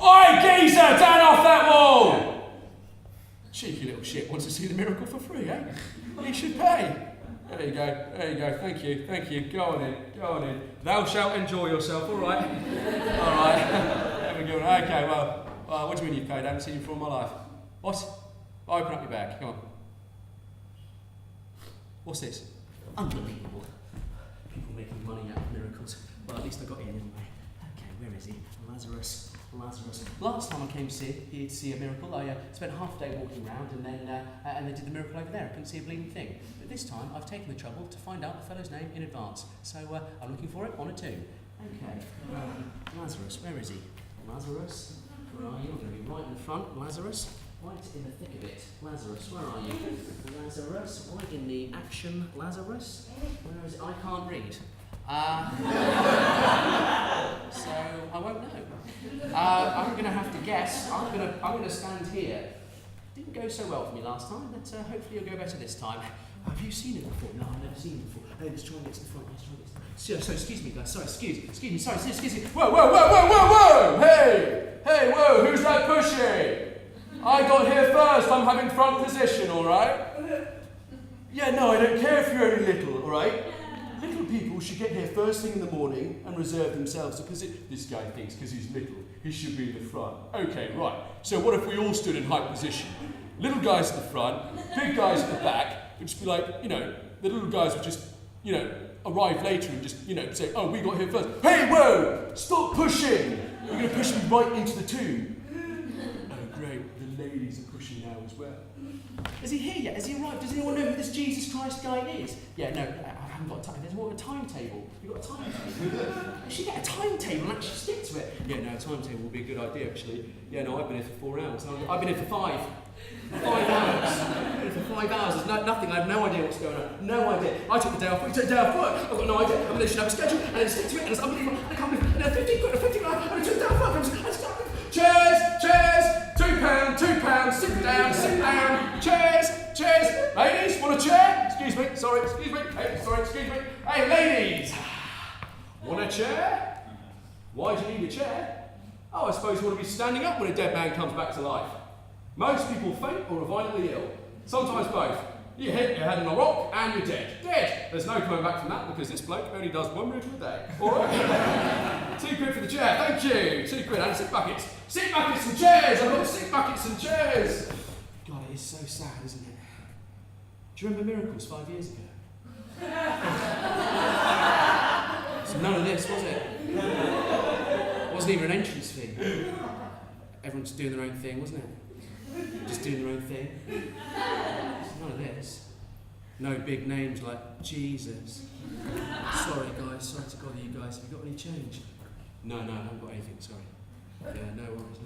Oi, geezer, down off that wall! Cheeky little shit wants to see the miracle for free, eh? He should pay. There you go, thank you. Go on in. Thou shalt enjoy yourself, all right? All right. Have a good one. Okay, well, what do you mean you've paid? I haven't seen you for all my life. What? Open up your bag, come on. What's this? Unbelievable. People making money out of miracles. Well, at least I got in anyway. Okay, where is he? Lazarus. Last time I came here to see a miracle, I spent half a day walking around and they did the miracle over there. I couldn't see a bleeding thing. But this time I've taken the trouble to find out the fellow's name in advance. So I'm looking for it on a tomb. Okay. Lazarus, where is he? Lazarus, where are you? I'm going to be right in the front. Lazarus, right in the thick of it. Lazarus, where are you? Lazarus, right in the action. Lazarus, where is it? I can't read. So I won't know. I'm going to have to guess. I'm going to stand here. Didn't go so well for me last time, but hopefully it'll go better this time. Have you seen it before? No, I've never seen it before. Hey, let's try and get to the front. So excuse me, guys. Sorry, excuse me. Sorry, excuse me. Whoa! Hey, whoa! Who's that pushing? I got here first. I'm having front position, all right? Yeah, no, I don't care if you're only little, all right? Little people should get here first thing in the morning and reserve themselves because this guy thinks because he's little, he should be in the front. Okay, right. So what if we all stood in high position? Little guys at the front, big guys at the back. It'd just be like, the little guys would just, arrive later and just, say, oh, we got here first. Hey, whoa! Stop pushing! You're going to push me right into the tomb. Oh, great. The ladies are pushing now as well. Is he here yet? Has he arrived? Does anyone know who this Jesus Christ guy is? Yeah, no, I haven't got a time. There's more of a timetable. You've got a timetable. You should get a timetable and actually stick to it. Yeah, no, a timetable would be a good idea, actually. Yeah, no, I've been here for 4 hours. I've been here for 5. 5 hours. I've been here for 5 hours. There's nothing. I have no idea what's going on. No idea. I took the day off. You took the day off work. I've got no idea. I mean, they should have a schedule and then stick to it. And it's unbelievable. I can't believe it. And 15 quid, 15 quid. I took the day off work. I just can't believe it. Cheers! £2, sit down, cheers, ladies, want a chair? Excuse me, hey ladies, want a chair? Why do you need a chair? Oh, I suppose you want to be standing up when a dead man comes back to life. Most people faint or are violently ill, sometimes both. You hit your head on a rock and you're dead. There's no coming back from that because this bloke only does 1 miracle a day. Alright? 2 quid for the chair, thank you. 2 quid and sit buckets. Sit buckets and chairs, I've got sit buckets and chairs. God, it is so sad, isn't it? Do you remember miracles 5 years ago? So none of this, was it? It wasn't even an entrance fee. Everyone's doing their own thing, wasn't it? Just doing their own thing. None of this. No big names like Jesus. Sorry guys, sorry to bother you guys. Have you got any change? No, I haven't got anything, sorry. Yeah, no worries.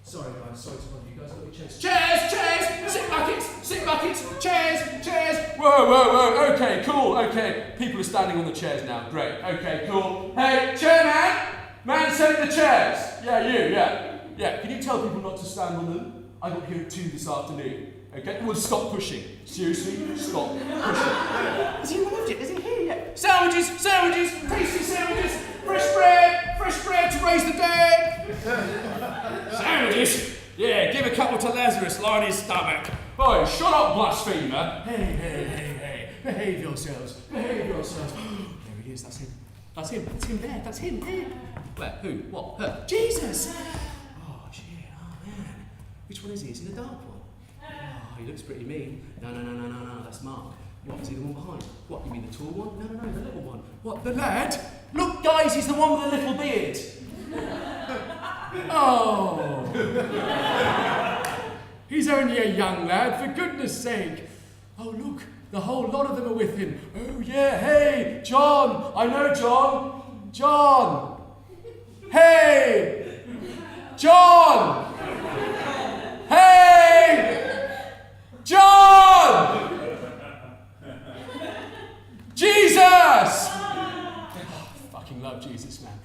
Sorry guys, sorry to bother you guys. Got any change? Chairs! Sit buckets! Chairs! Whoa, okay, cool, okay. People are standing on the chairs now, great, okay, cool. Hey, chairman! Man setting the chairs! Yeah, you, yeah. Can you tell people not to stand on them? I got here at 2 this afternoon. Okay, well, stop pushing. Seriously, stop pushing. Has he arrived yet? Is he here yet? Sandwiches, tasty sandwiches, fresh bread to raise the dead. Sandwiches? Yeah, give a couple to Lazarus, line his stomach. Boy, shut up, blasphemer. Hey, behave yourselves. There he is, that's him there. Where? Who? What? Her? Jesus! Oh, shit. Oh, man. Which one is he? Is he the dark one? Oh, he looks pretty mean. No, that's Mark. What, is he the one behind? What, you mean the tall one? No, the little one. What, the lad? Look, guys, he's the one with the little beard. Oh! He's only a young lad, for goodness sake. Oh, look, the whole lot of them are with him. Oh, yeah, hey, John. I know John. John. Hey! John! Hey! John! Jesus! Oh, I fucking love Jesus, man.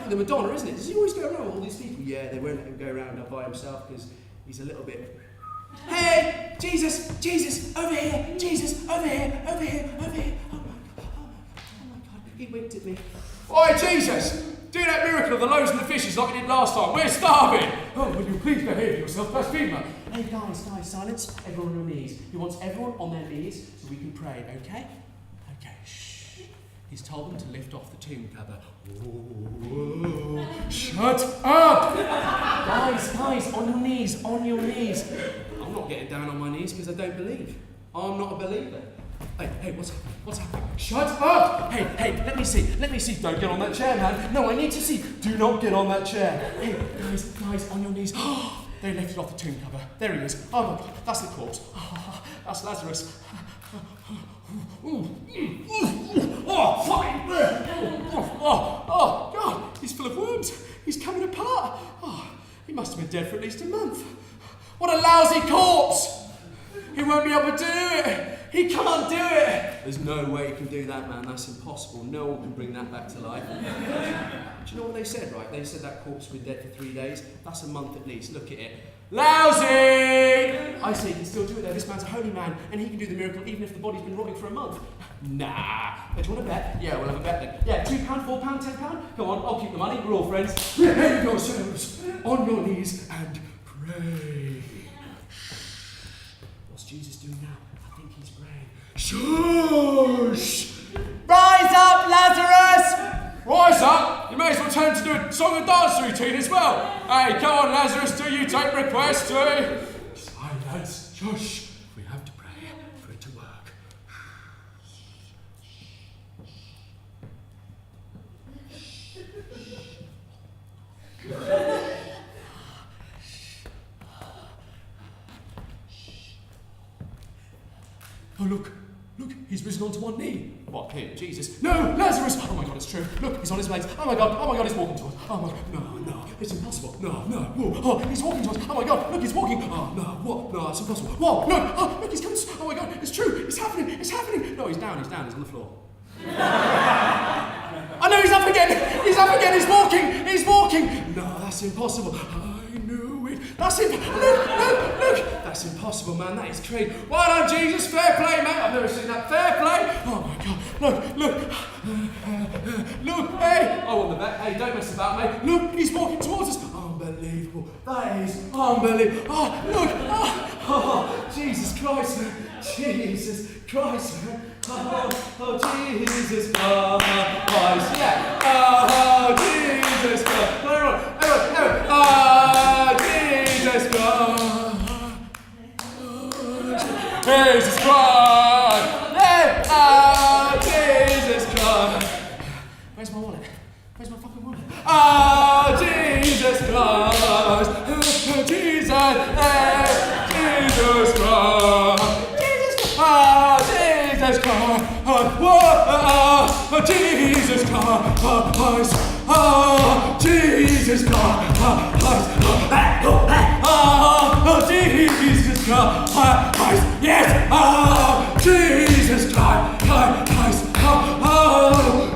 with the Madonna, isn't it? Does he always go around with all these people? Yeah, they won't let him go around up by himself because he's a little bit... Hey, Jesus, over here, Jesus, over here. Oh my God, he winked at me. Oi, Jesus, do that miracle of the loaves and the fishes like you did last time. We're starving. Oh, will you please behave yourself, blasphemer? Hey, guys, silence. Everyone on their knees. He wants everyone on their knees so we can pray, okay? Okay, shh. He's told them to lift off the tomb cover. Whoa. Shut up! Guys, on your knees. I'm not getting down on my knees because I don't believe. I'm not a believer. Hey, what's happening? Shut up! Hey, let me see. Don't get on that chair, man. No, I need to see. Do not get on that chair. Hey, guys, on your knees. They lifted off the tomb cover. There he is. Oh my God, that's the corpse. That's Lazarus. Oh, God, he's full of worms. He's coming apart. Oh, he must have been dead for at least a month. What a lousy corpse! He won't be able to do it. He can't do it. There's no way he can do that, man. That's impossible. No one can bring that back to life. Do you know what they said, right? They said that corpse had been dead for 3 days. That's a month at least. Look at it. Lousy! I say he can still do it though. This man's a holy man, and he can do the miracle even if the body's been rotting for a month. Nah. Do you want to bet? Yeah, we'll have a bet then. Yeah, £2, £4, £10? Come on, I'll keep the money. We're all friends. Behave yourselves on your knees and pray. What's Jesus doing now? I think he's praying. Shush! Rise up, Lazarus! Rise up? You may as well turn to do a song and dance routine as well. Hey, come on, Lazarus, do you take requests too? Silence. Shush. We have to pray for it to work. Oh, look, he's risen onto one knee. What, him, Jesus? No, Lazarus! Oh my God, it's true. Look, he's on his legs. Oh my God, he's walking to us. Oh my God, no, it's impossible. No, whoa, oh, he's walking to us. Oh my God, look, he's walking. Oh, no, what? No, it's impossible. Whoa, no, oh, look, he's coming. Oh my God, it's true, it's happening. No, he's down, he's on the floor. I know, he's up again, he's walking. No, that's impossible. I knew it. That's it. Look. That's impossible, man. That is crazy. Well done, Jesus. Fair play, mate. I've never seen that. Fair play. Oh my God. Look. Hey. I want the bet. Hey, don't mess about, mate. Look, he's walking towards us. Unbelievable. That is unbelievable. Oh, look. Oh, Jesus Christ, man. Jesus Christ, man. Oh, Jesus Christ. Yeah. Oh, Jesus Christ. Everyone. Oh, Jesus Christ. Jesus Christ! Hey! Oh, Jesus Christ! Where's my wallet? Where's my fucking wallet? Oh, Jesus Christ! Jesus! Hey! Jesus Christ! Oh, Jesus Christ! Oh, Jesus Christ! Oh, Jesus Christ! Oh, Jesus Christ! Yes! Oh, Jesus Christ! Oh, Jesus Christ! Oh,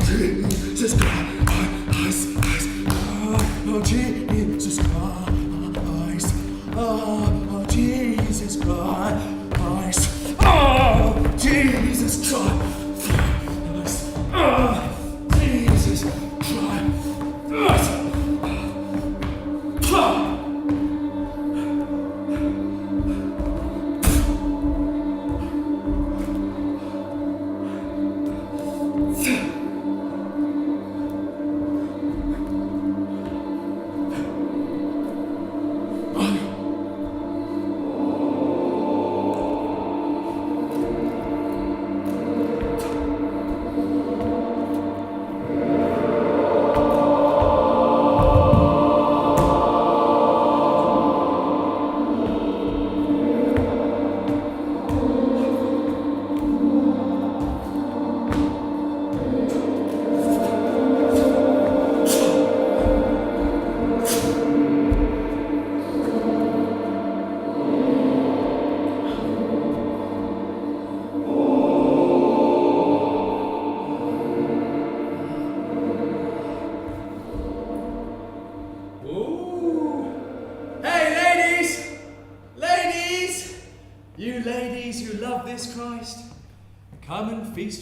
Jesus Christ! Oh, Jesus Christ! Oh, Jesus Christ! Oh, Jesus Christ!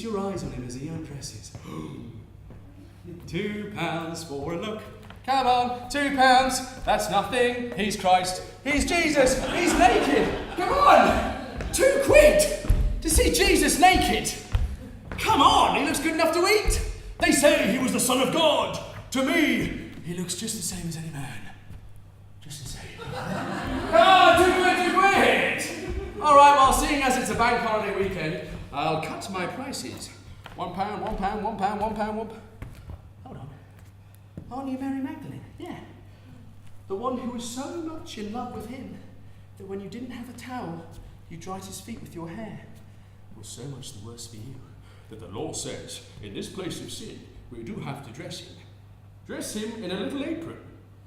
your eyes on him as he undresses. £2 for a look. Come on, £2. That's nothing. He's Christ. He's Jesus. He's naked. Come on. £2 to see Jesus naked. Come on, he looks good enough to eat. They say he was the Son of God. To me, he looks just the same as any man. Just the same. Oh, £2. All right, well, seeing as it's a bank holiday weekend, I'll cut my prices. £1, £1, £1, £1, £1. Hold on. Aren't you Mary Magdalene? Yeah. The one who was so much in love with him that when you didn't have a towel, you dried his feet with your hair. It was so much the worse for you that the law says, in this place of sin, we do have to dress him. Dress him in a little apron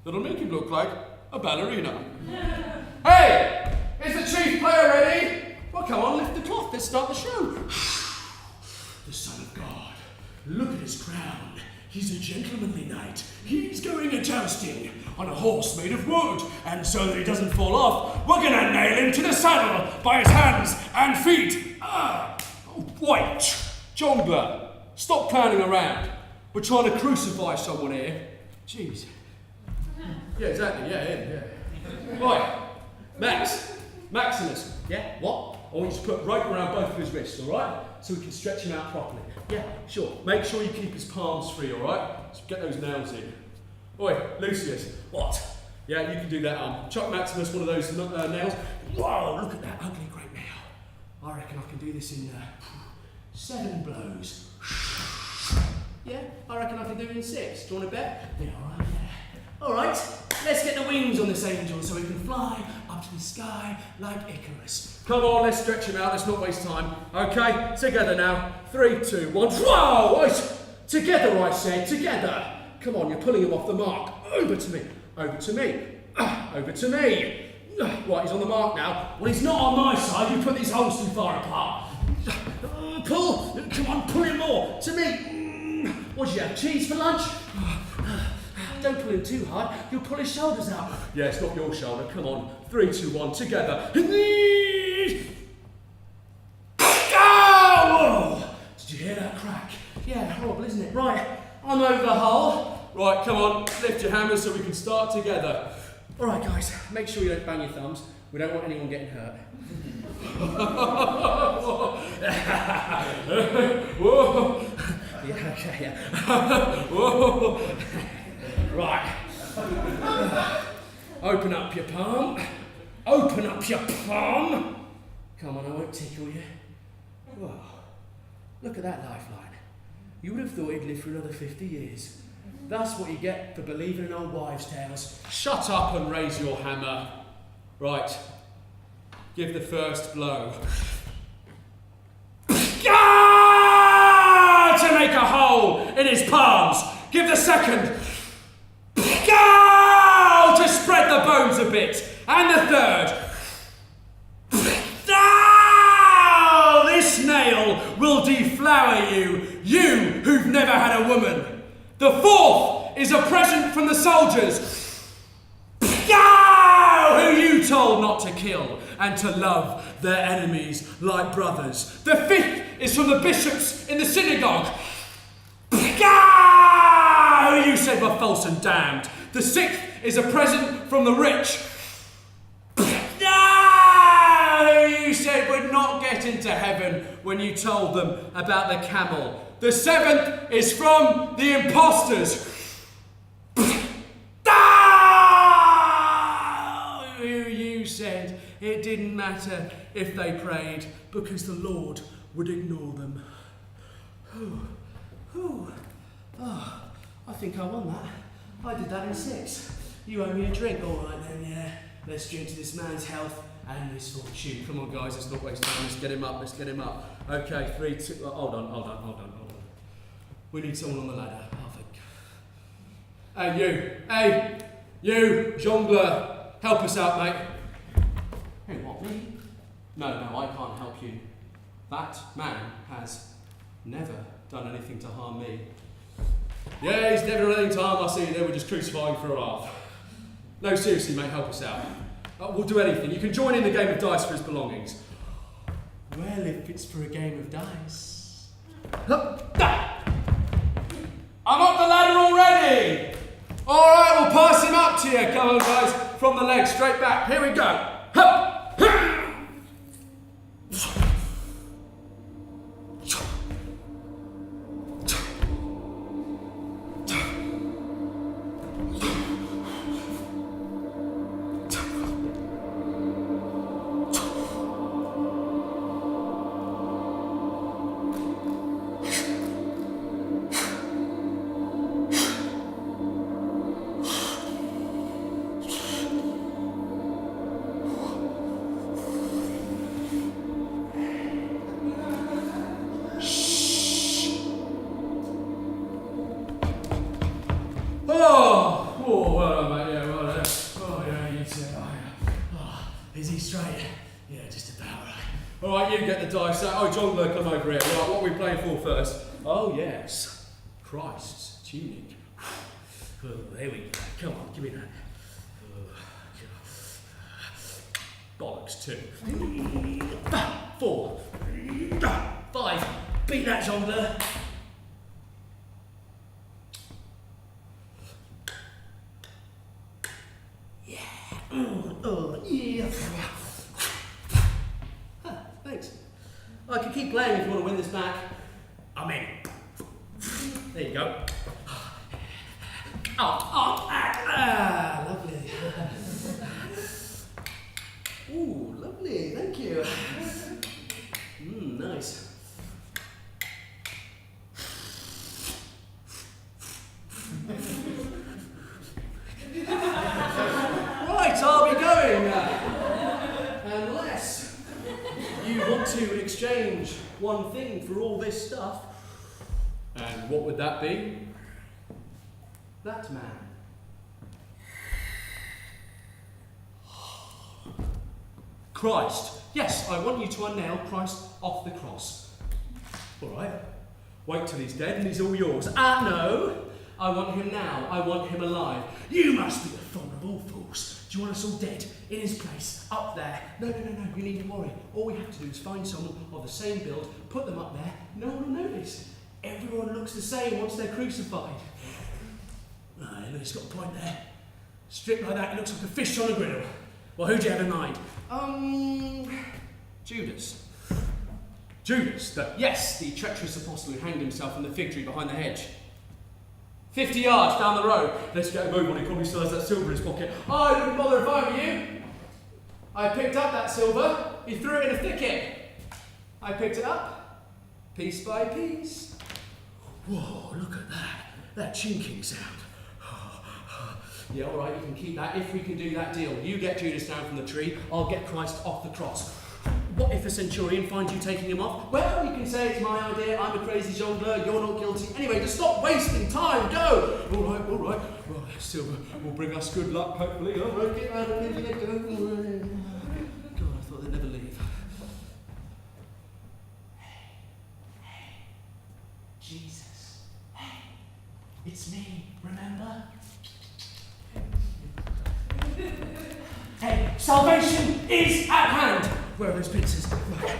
that'll make him look like a ballerina. Hey! Is the chief player ready? Well, come on, lift the cloth. Let's start the show. The Son of God. Look at his crown. He's a gentlemanly knight. He's going a-jousting on a horse made of wood. And so that he doesn't fall off, we're going to nail him to the saddle by his hands and feet. Wait. Jongler, stop clowning around. We're trying to crucify someone here. Jeez. Yeah, exactly. Yeah. Right. Maximus. Yeah, what? I want you to put rope around both of his wrists, all right? So we can stretch him out properly. Yeah, sure. Make sure you keep his palms free, all right? So get those nails in. Oi, Lucius. What? Yeah, you can do that. Chuck Maximus one of those nails. Whoa, look at that ugly great nail. I reckon I can do this in 7 blows. Yeah, I reckon I can do it in 6. Do you want to bet? Yeah, all right, yeah. All right, let's get the wings on this angel so he can fly up to the sky like Icarus. Come on, let's stretch him out. Let's not waste time. Okay, together now. 3, 2, 1. Whoa! Together, I said, together. Come on, you're pulling him off the mark. Over to me. Over to me. Over to me. Right, he's on the mark now. Well, he's not on my side. You put these holes too far apart. Pull. Come on, pull him more. To me. What do you have, cheese for lunch? Don't pull him too hard. You'll pull his shoulders out. Yeah, it's not your shoulder. Come on. 3, 2, 1. Together. Oh! Did you hear that crack? Yeah, horrible, isn't it? Right, I'm over the hole. Right, come on. Lift your hammers so we can start together. All right, guys. Make sure you don't bang your thumbs. We don't want anyone getting hurt. Whoa. Yeah, okay, yeah. Whoa. Right. Open up your palm. Open up your palm. Come on, I won't tickle you. Whoa. Look at that lifeline. You would have thought he'd live for another 50 years. That's what you get for believing in old wives' tales. Shut up and raise your hammer. Right. Give the first blow. To make a hole in his palms. Give the second. To spread the bones a bit. And the third. This nail will deflower you. You who've never had a woman. The fourth is a present from the soldiers. Who you told not to kill and to love their enemies like brothers. The fifth is from the bishops in the synagogue. Who you said were false and damned. The sixth is a present from the rich. Who you said would not get into heaven when you told them about the camel. The seventh is from the impostors. Who you said it didn't matter if they prayed because the Lord would ignore them. Oh, I think I won that. I did that in 6. You owe me a drink. All right then, yeah. Let's drink to this man's health and misfortune. Come on, guys, let's not waste time. Let's get him up. Okay, 3, 2... Hold on. We need someone on the ladder. Hey, you, Jongler. Help us out, mate. Hey, what, me? No, I can't help you. That man has never done anything to harm me. Yeah, he's never done anything to harm us either. We're just crucifying for a laugh. No, seriously, mate, help us out. We'll do anything. You can join in the game of dice for his belongings. Well, if it's for a game of dice, I'm up the ladder already! Alright, we'll pass him up to you. Come on, guys. From the legs, straight back. Here we go. Hup! Is he straight? Yeah, just about right. Alright, you get the dice out. Oh, Jongleur, come over here. Right, what are we playing for first? Oh, yes. Christ's tunic. Oh, there we go. Come on, give me that. Bollocks, 2. 4. 5. Beat that, Jongleur. Oh, yeah. Thanks. I could keep playing if you want to win this back. I'm in. There you go. Lovely. Ooh, lovely. Thank you. Nice. Right, I'll be going unless you want to exchange one thing for all this stuff. And what would that be? That man. Christ. Yes, I want you to unnail Christ off the cross. All right. Wait till he's dead and he's all yours. No. I want him now. I want him alive. You must be the fun of all fools. Do you want us all dead, in his place, up there? No. You needn't worry. All we have to do is find someone of the same build, put them up there. No one will notice. Everyone looks the same once they're crucified. He's got a point there. Stripped like that, it looks like a fish on a griddle. Well, who do you have in mind? Judas. Judas, the treacherous apostle who hanged himself in the fig tree behind the hedge. 50 yards down the road. Let's get him over, he probably still has that silver in his pocket. I wouldn't bother if I were you. I picked up that silver, he threw it in a thicket. I picked it up, piece by piece. Whoa, look at that chinking sound. Yeah, all right, you can keep that if we can do that deal. You get Judas down from the tree, I'll get Christ off the cross. What if a centurion finds you taking him off? Well, you can say it's my idea, I'm a crazy jongleur, you're not guilty. Anyway, just stop wasting time, go! All right. Well, silver will bring us good luck, hopefully. All right, get out of here, go. God, I thought they'd never leave. Hey, Jesus. Hey, it's me, remember? Hey, salvation is at hand! Where are those pincers? Right.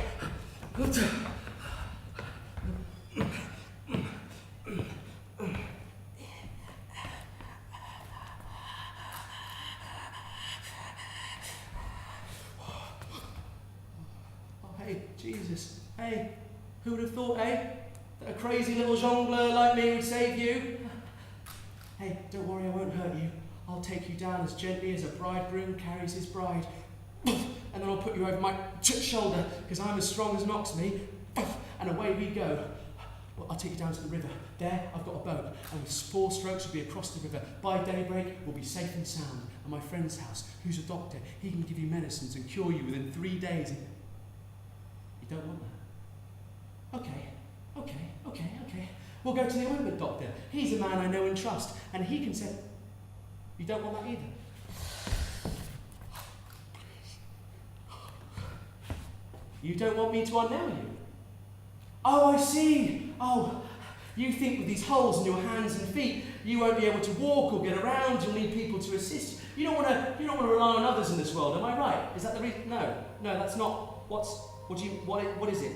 Oh, hey, Jesus. Hey, who would have thought, that a crazy little jongleur like me would save you? Hey, don't worry, I won't hurt you. I'll take you down as gently as a bridegroom carries his bride. And then I'll put you over my shoulder, because I'm as strong as an ox, me. And away we go. Well, I'll take you down to the river. There, I've got a boat, and with 4 strokes we'll be across the river. By daybreak, we'll be safe and sound. At my friend's house, who's a doctor, he can give you medicines and cure you within 3 days. You don't want that? Okay. We'll go to the ointment doctor. He's a man I know and trust, and he can say... You don't want that either? You don't want me to unnail you? Oh, I see. Oh, you think with these holes in your hands and feet, you won't be able to walk or get around. You'll need people to assist. You don't want to rely on others in this world. Am I right? Is that the reason? No, that's not. What is it? What is it?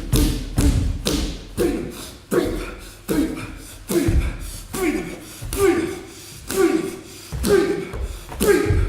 Freedom!